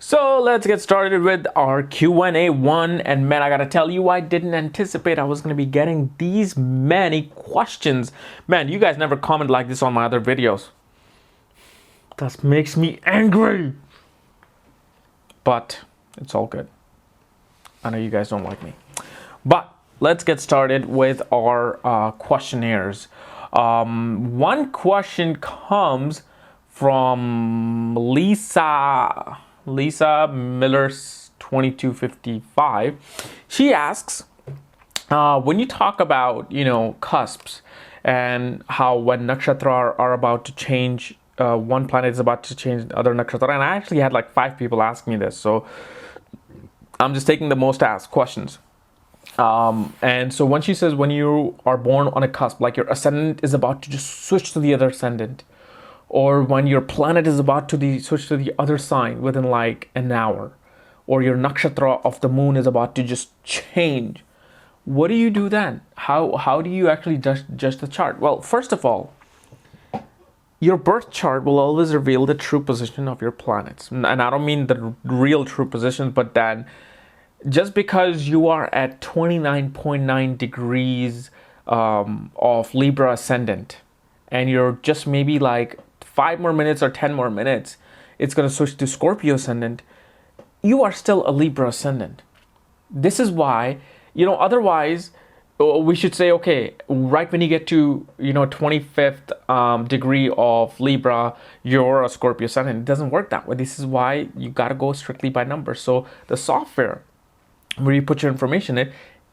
So let's get started with our Q&A one. And man, I gotta tell you, I didn't anticipate I was gonna be getting these many questions. Man, you guys never comment like this on my other videos. That makes me angry. But it's all good. I know you guys don't like me. But let's get started with our questionnaires. One question comes from Lisa Miller's 2255. She asks, when you talk about cusps and how when nakshatra are about to change, one planet is about to change the other nakshatra, and I actually had like 5 people ask me this, so I'm just taking the most asked questions. And so when she says when you are born on a cusp, like your ascendant is about to just switch to the other ascendant, or when your planet is about to switch to the other sign within like an hour, or your nakshatra of the moon is about to just change, what do you do then? How do you actually judge the chart? Well, first of all, your birth chart will always reveal the true position of your planets. And I don't mean the real true positions, but then just because you are at 29.9 degrees of Libra ascendant, and you're just maybe like 5 more minutes or 10 more minutes, it's going to switch to Scorpio ascendant, you are still a Libra ascendant. This is why, otherwise, we should say, okay, right when you get to, 25th degree of Libra, you're a Scorpio ascendant. It doesn't work that way. This is why you got to go strictly by numbers. So the software, where you put your information in,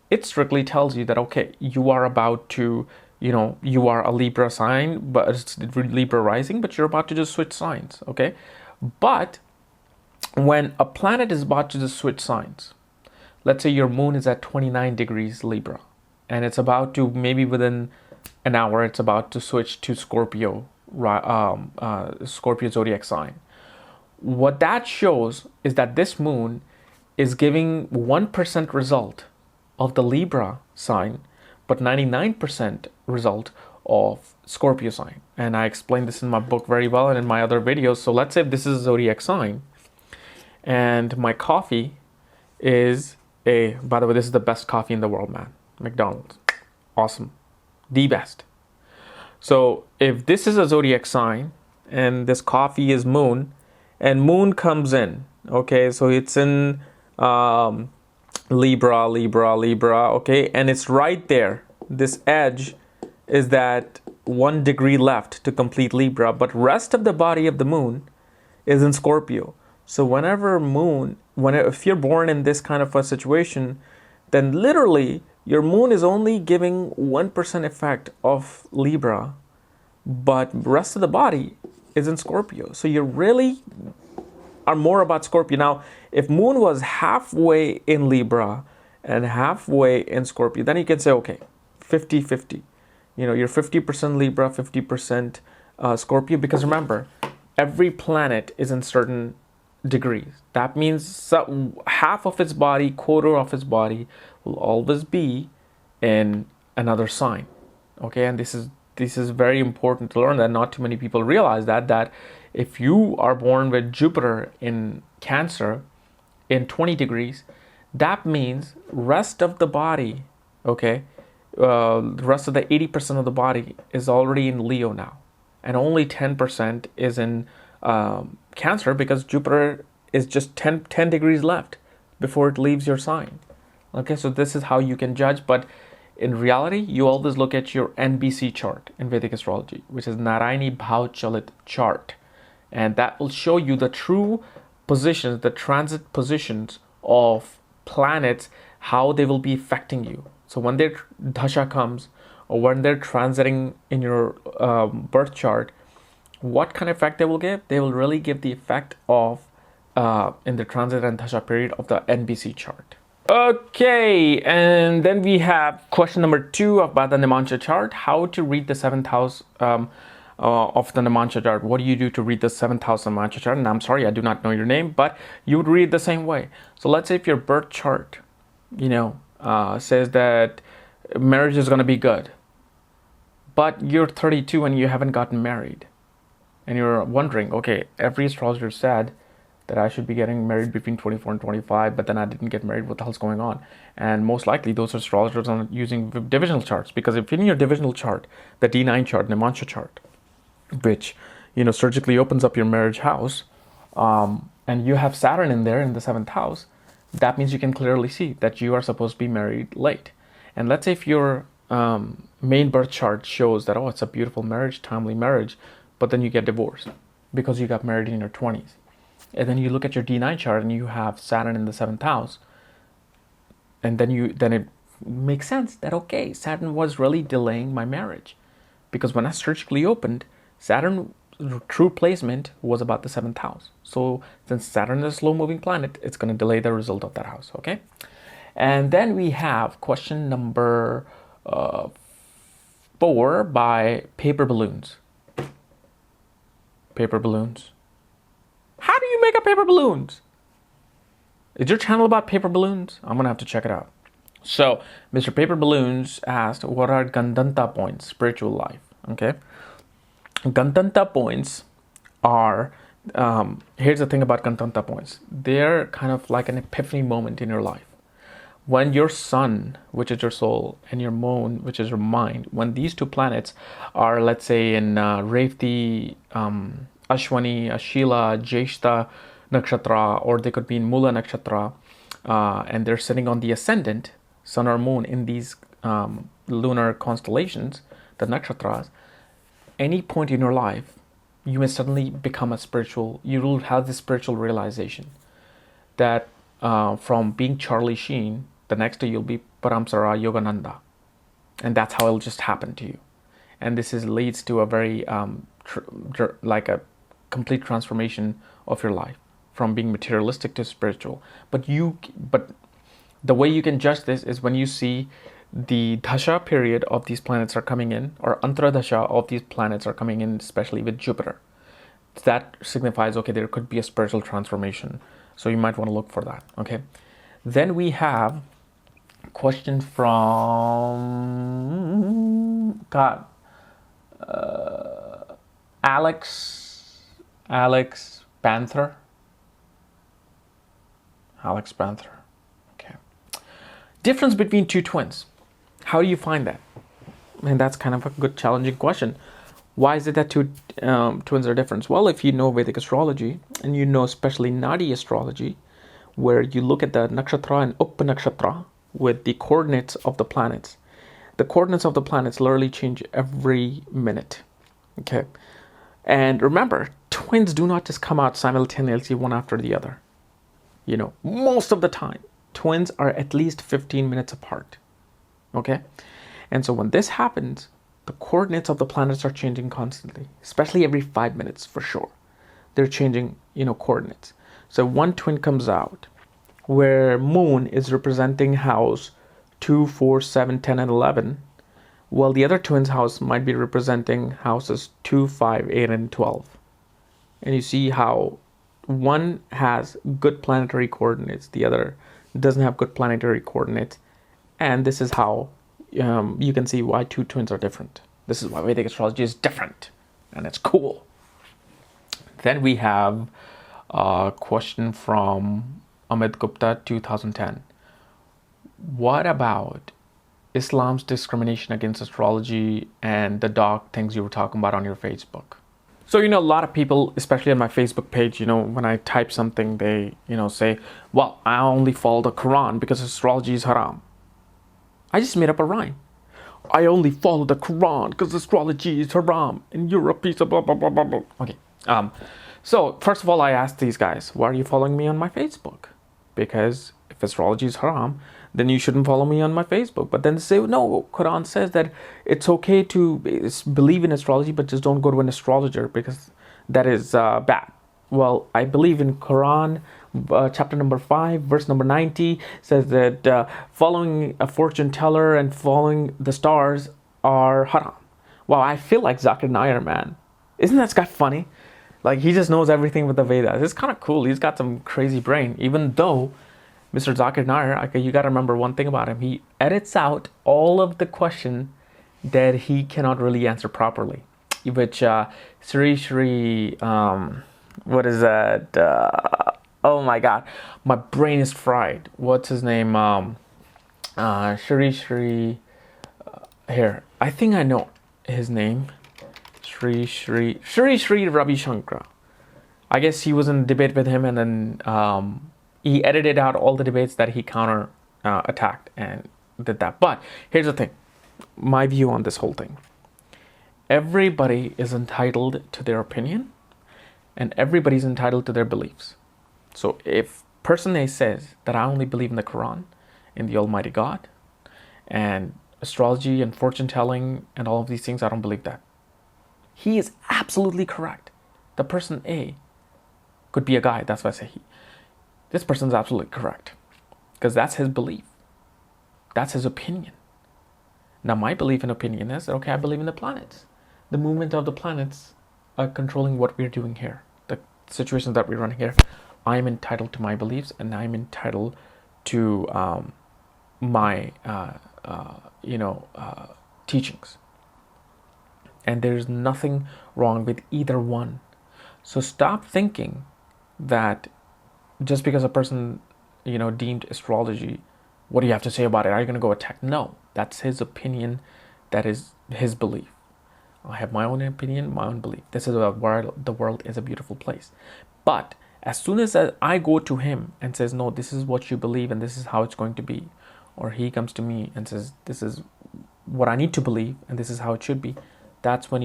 it strictly tells you that, okay, you are about to, you are a Libra sign, but it's Libra rising, but you're about to just switch signs, okay? But when a planet is about to just switch signs, let's say your moon is at 29 degrees Libra, and it's about to, maybe within an hour, it's about to switch to Scorpio, Scorpio zodiac sign. What that shows is that this moon is giving 1% result of the Libra sign, but 99% result of Scorpio sign. And I explained this in my book very well and in my other videos. So let's say this is a zodiac sign, and my coffee is by the way, this is the best coffee in the world, man. McDonald's. Awesome. The best. So if this is a zodiac sign and this coffee is moon, and moon comes in, okay, so it's in Libra, okay, and it's right there. This edge is that 1 degree left to complete Libra, but rest of the body of the moon is in Scorpio. So if you're born in this kind of a situation, then literally your moon is only giving 1% effect of Libra, but rest of the body is in Scorpio. So you really are more about Scorpio. Now, if moon was halfway in Libra and halfway in Scorpio, then you can say, okay, 50-50. You're 50% Libra, 50% Scorpio, because remember, every planet is in certain degrees. That means half of its body, quarter of its body will always be in another sign. Okay, and this is very important to learn, that not too many people realize that if you are born with Jupiter in Cancer in 20 degrees, that means rest of the body, okay, the rest of the 80% of the body is already in Leo now, and only 10% is in Cancer, because Jupiter is just 10 degrees left before it leaves your sign. Okay, so this is how you can judge, but in reality, you always look at your NBC chart in Vedic astrology, which is Narayani Bhav Chalit chart. And that will show you the true positions, the transit positions of planets, how they will be affecting you. So when their dasha comes, or when they're transiting in your birth chart, what kind of effect they will give? They will really give the effect of, in the transit and dasha period of the NBC chart. Okay, and then we have question number 2 about the Namansha chart. How to read the 7th house of the Namansha chart. What do you do to read the 7th house Namansha chart? And I'm sorry, I do not know your name, but you would read the same way. So let's say if your birth chart, says that marriage is going to be good, but you're 32 and you haven't gotten married, and you're wondering, okay, every astrologer said that I should be getting married between 24 and 25, but then I didn't get married. What the hell's going on? And most likely those astrologers are using divisional charts, because if in your divisional chart, the D9 chart, Nemansha chart, which, surgically opens up your marriage house, and you have Saturn in there in the 7th house, that means you can clearly see that you are supposed to be married late. And let's say if your main birth chart shows that, oh, it's a beautiful marriage, timely marriage, but then you get divorced because you got married in your 20s. And then you look at your D9 chart and you have Saturn in the 7th house. And then it makes sense that, okay, Saturn was really delaying my marriage. Because when I surgically opened, Saturn true placement was about the 7th house. So since Saturn is a slow moving planet, it's going to delay the result of that house, okay? And then we have question number 4 by Paper Balloons. Paper balloons. How do you make up paper balloons? Is your channel about paper balloons? I'm going to have to check it out. So, Mr. Paper Balloons asked, what are Ghandata points, spiritual life? Okay. Ghandata points are, here's the thing about Ghandata points. They're kind of like an epiphany moment in your life. When your sun, which is your soul, and your moon, which is your mind, when these two planets are, let's say, in Revati, Ashwani, Ashila, Jeshta Nakshatra, or they could be in Mula Nakshatra, and they're sitting on the ascendant, sun or moon, in these lunar constellations, the nakshatras, any point in your life, you may suddenly become you will have this spiritual realization that from being Charlie Sheen, the next day you'll be Paramsara Yogananda. And that's how it'll just happen to you. And this leads to a very, like a complete transformation of your life from being materialistic to spiritual. But the way you can judge this is when you see the dasha period of these planets are coming in, or antara dasha of these planets are coming in, especially with Jupiter. That signifies, okay, there could be a spiritual transformation. So you might want to look for that, okay? Then we have a question from, Alex Panther. Alex Panther, okay. Difference between two twins. How do you find that? And that's kind of a good challenging question. Why is it that two twins are different? Well, if you know Vedic astrology, and you know especially Nadi astrology, where you look at the nakshatra and upanakshatra with the coordinates of the planets. The coordinates of the planets literally change every minute, okay? And remember, twins do not just come out simultaneously one after the other. Most of the time, twins are at least 15 minutes apart, okay? And so when this happens, the coordinates of the planets are changing constantly, especially every 5 minutes for sure. They're changing, coordinates. So one twin comes out where moon is representing house 2, 4, 7, 10, and 11, while the other twin's house might be representing houses 2, 5, 8, and 12. And you see how one has good planetary coordinates, the other doesn't have good planetary coordinates. And this is how you can see why two twins are different. This is why Vedic astrology is different, and it's cool. Then we have a question from Amit Gupta, 2010. What about Islam's discrimination against astrology and the dark things you were talking about on your Facebook? So, a lot of people, especially on my Facebook page, when I type something, they, say, well, I only follow the Quran because astrology is haram. I just made up a rhyme. I only follow the Quran because astrology is haram and you're a piece of blah, blah, blah, blah, blah. Okay. So, first of all, I asked these guys, why are you following me on my Facebook? Because if astrology is haram, then you shouldn't follow me on my Facebook. But then they say, no, Quran says that it's okay to believe in astrology, but just don't go to an astrologer because that is bad. Well, I believe in Quran, chapter number 5, verse number 90, says that following a fortune teller and following the stars are haram. Wow, I feel like Zakir Naik, man. Isn't that guy funny? Like, he just knows everything with the Vedas. It's kind of cool. He's got some crazy brain, even though Mr. Zakir Naik, you got to remember one thing about him. He edits out all of the question that he cannot really answer properly. Which, Shri, what is that? Oh my god, my brain is fried. What's his name? Shri. Here, I think I know his name. Shri Ravi Shankar. I guess he was in a debate with him, and then he edited out all the debates that he counter attacked and did that. But here's the thing, my view on this whole thing. Everybody is entitled to their opinion, and everybody's entitled to their beliefs. So if person A says that I only believe in the Quran, in the Almighty God, and astrology and fortune telling and all of these things, I don't believe that. He is absolutely correct. The person A could be a guy, that's why I say he. This person is absolutely correct because that's his belief. That's his opinion. Now, my belief and opinion is that, okay, I believe in the planets. The movement of the planets are controlling what we're doing here, the situations that we're running here. I'm entitled to my beliefs, and I'm entitled to my teachings. And there's nothing wrong with either one. So stop thinking that just because a person, deemed astrology, what do you have to say about it? Are you going to go attack? No, that's his opinion. That is his belief. I have my own opinion, my own belief. This is the world is a beautiful place. But as soon as I go to him and says, no, this is what you believe and this is how it's going to be, or he comes to me and says, this is what I need to believe and this is how it should be, that's when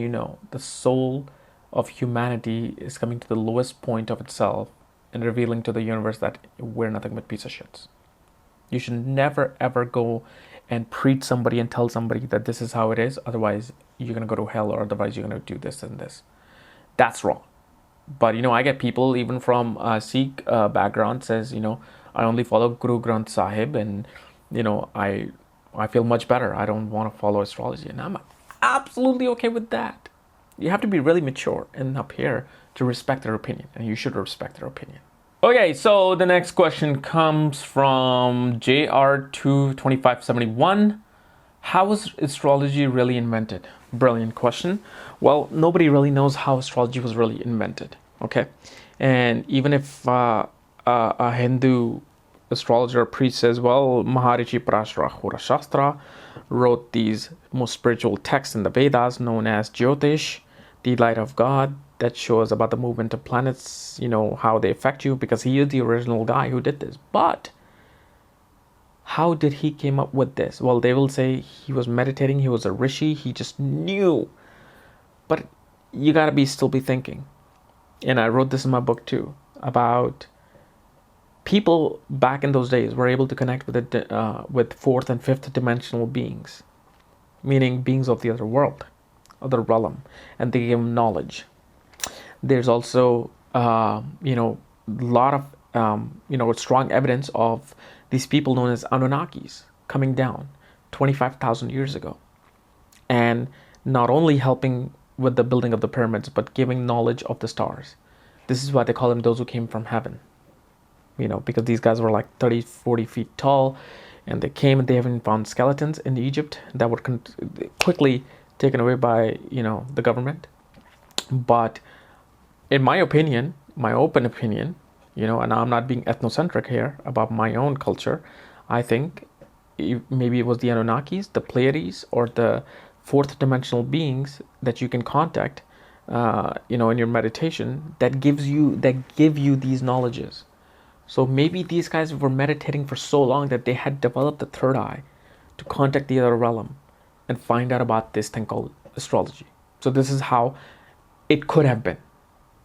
the soul of humanity is coming to the lowest point of itself and revealing to the universe that we're nothing but piece of shits. You should never ever go and preach somebody and tell somebody that this is how it is, otherwise you're going to go to hell, or otherwise you're going to do this and this. That's wrong. But I get people even from Sikh background says, I only follow Guru Granth Sahib, and I feel much better. I don't want to follow astrology, and I'm absolutely okay with that. You have to be really mature and up here to respect their opinion, and you should respect their opinion. Okay, so the next question comes from JR22571. How was astrology really invented? Brilliant question. Well, nobody really knows how astrology was really invented. Okay, and even if a Hindu astrologer or priest says, well, Maharishi Parashara Shastra wrote these most spiritual texts in the Vedas known as Jyotish, the light of God, that shows about the movement of planets, how they affect you, because he is the original guy who did this. But how did he came up with this? Well, they will say he was meditating, he was a rishi, he just knew. But you gotta still be thinking. And I wrote this in my book too, about people back in those days were able to connect with fourth and fifth dimensional beings, meaning beings of the other world, other realm, and they gave them knowledge. There's also a lot of strong evidence of these people known as Anunnakis coming down 25,000 years ago, and not only helping with the building of the pyramids, but giving knowledge of the stars. This is why they call them those who came from heaven, because these guys were like 30, 40 feet tall, and they came and they haven't found skeletons in Egypt that were quickly taken away by the government. But in my opinion, my open opinion, and I'm not being ethnocentric here about my own culture, I think maybe it was the Anunnakis, the Pleiades, or the fourth dimensional beings that you can contact, in your meditation, that give you these knowledges. So maybe these guys were meditating for so long that they had developed the third eye to contact the other realm and find out about this thing called astrology. So this is how it could have been.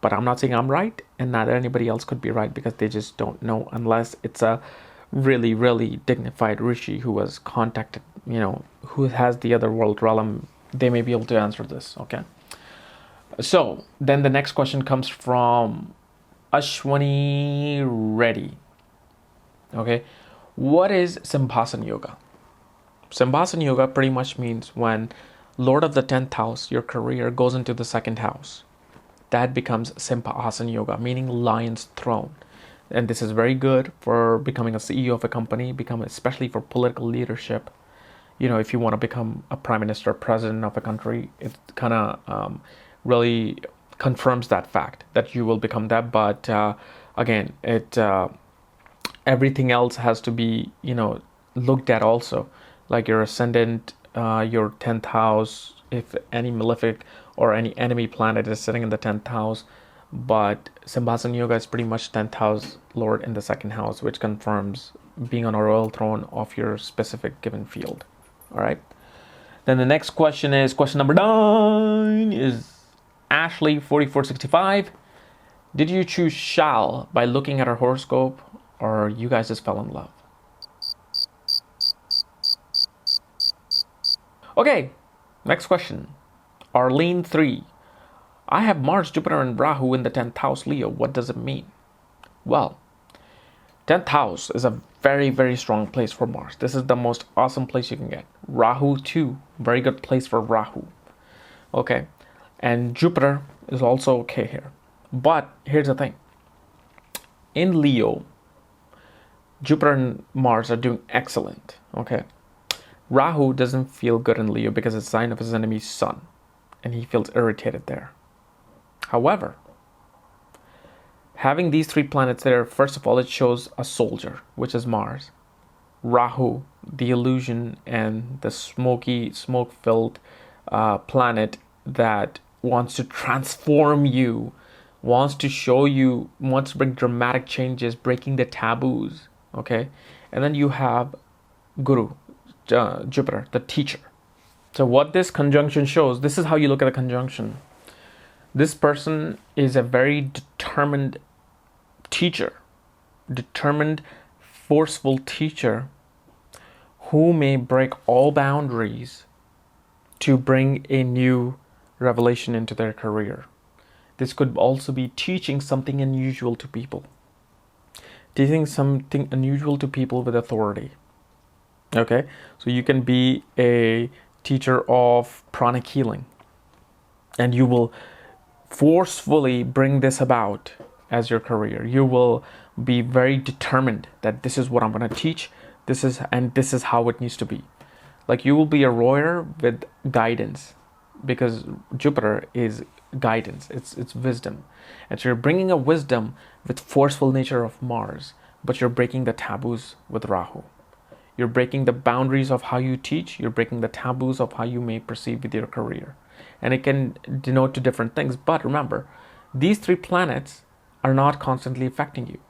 But I'm not saying I'm right, and not anybody else could be right, because they just don't know, unless it's a really, really dignified rishi who was contacted, who has the other world realm. They may be able to answer this, okay? So then the next question comes from Ashwani Reddy. Okay, what is Simhasana Yoga? Simhasana Yoga pretty much means when Lord of the 10th house, your career, goes into the second house. That becomes Simhasana Yoga, meaning lion's throne. And this is very good for becoming a CEO of a company, especially for political leadership. If you want to become a prime minister, president of a country, it kind of really confirms that fact that you will become that. But again, it everything else has to be, looked at also, like your ascendant, your 10th house, if any malefic or any enemy planet is sitting in the 10th house. But Simbhasan Yoga is pretty much 10th house lord in the second house, which confirms being on a royal throne of your specific given field. All right. Then the next question is question number 9 is Ashley 4465. Did you choose Shal by looking at her horoscope, or you guys just fell in love? Okay, next question. Arlene 3. I have Mars, Jupiter, and Rahu in the 10th house, Leo. What does it mean? Well, 10th house is a very, very strong place for Mars. This is the most awesome place you can get. Rahu, too. Very good place for Rahu. Okay. And Jupiter is also okay here. But here's the thing. In Leo, Jupiter and Mars are doing excellent. Okay. Rahu doesn't feel good in Leo because it's a sign of his enemy's sun. And he feels irritated there. However, having these 3 planets there, first of all, it shows a soldier, which is Mars. Rahu, the illusion and the smoke-filled planet that wants to transform you, wants to show you, wants to bring dramatic changes, breaking the taboos. Okay, and then you have Guru, Jupiter, the teacher. So what this conjunction shows, this is how you look at a conjunction. This person is a very determined teacher, determined, forceful teacher who may break all boundaries to bring a new revelation into their career. This could also be teaching something unusual to people. Teaching something unusual to people with authority. Okay, so you can be a teacher of pranic healing, and you will forcefully bring this about as your career. You will be very determined that this is what I'm going to teach. This is how it needs to be. Like, you will be a warrior with guidance, because Jupiter is guidance. It's wisdom, and so you're bringing a wisdom with forceful nature of Mars, but you're breaking the taboos with Rahu. You're breaking the boundaries of how you teach. You're breaking the taboos of how you may proceed with your career. And it can denote to different things. But remember, these 3 planets are not constantly affecting you.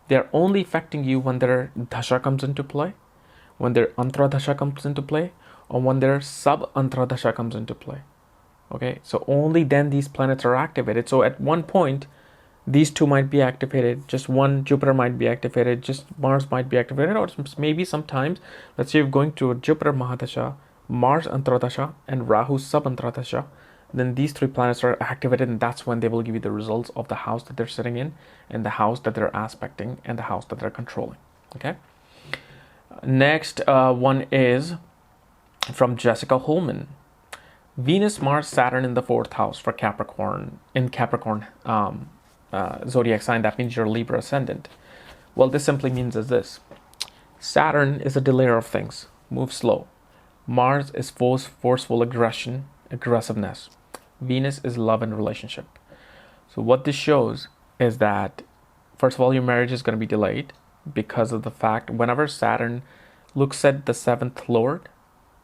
They're only affecting you when their dasha comes into play, when their antra dasha comes into play, or when their sub antra dasha comes into play. Okay, so only then these planets are activated. So at one point, these 2 might be activated. Just one, Jupiter might be activated. Just Mars might be activated. Or maybe sometimes, let's say you're going to a Jupiter Mahadasha, Mars Antradasha, and Rahu Subantradasha, then these 3 planets are activated, and that's when they will give you the results of the house that they're sitting in, and the house that they're aspecting, and the house that they're controlling. Okay. Next one is from Jessica Holman. Venus, Mars, Saturn in the 4th house for Capricorn, in Capricorn zodiac sign. That means you're Libra ascendant. Well, this simply means is this. Saturn is a delayer of things, move slow. Mars is forceful aggression, aggressiveness. Venus is love and relationship. So what this shows is that, first of all, your marriage is going to be delayed because of the fact whenever Saturn looks at the 7th lord,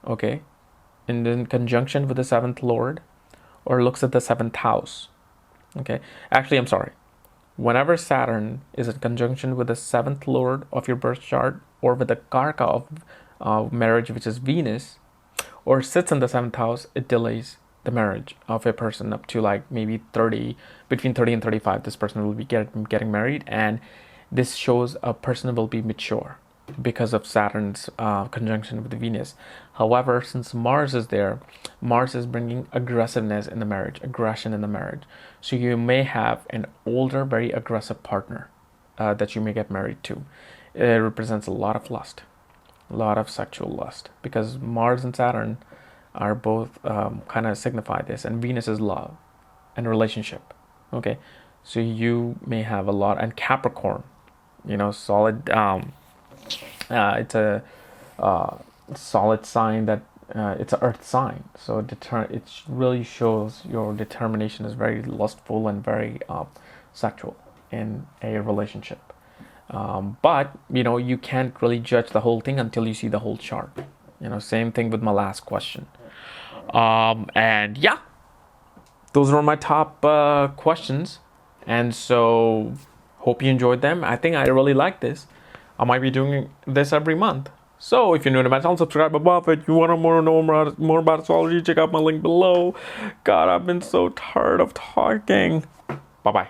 okay, and in conjunction with the 7th lord, or looks at the 7th house, okay, actually, I'm sorry. Whenever Saturn is in conjunction with the 7th lord of your birth chart, or with the karka of marriage, which is Venus, or sits in the 7th house, it delays the marriage of a person up to like maybe 30, between 30 and 35. This person will be getting married, and this shows a person will be mature because of Saturn's conjunction with Venus. However, since Mars is there, Mars is bringing aggressiveness in the marriage, aggression in the marriage. So you may have an older, very aggressive partner that you may get married to. It represents a lot of lust, a lot of sexual lust, because Mars and Saturn are both kind of signify this, and Venus is love and relationship. Okay, so you may have a lot, and Capricorn, solid. It's a solid sign that it's an earth sign, so it really shows your determination is very lustful and very sexual. in a relationship. But you can't really judge the whole thing until you see the whole chart. Same thing with my last question. And yeah, those were my top questions. And so, hope you enjoyed them. I think I really like this. I might be doing this every month. So, if you're new to my channel, subscribe above. If you want to know more about astrology, check out my link below. God, I've been so tired of talking. Bye bye.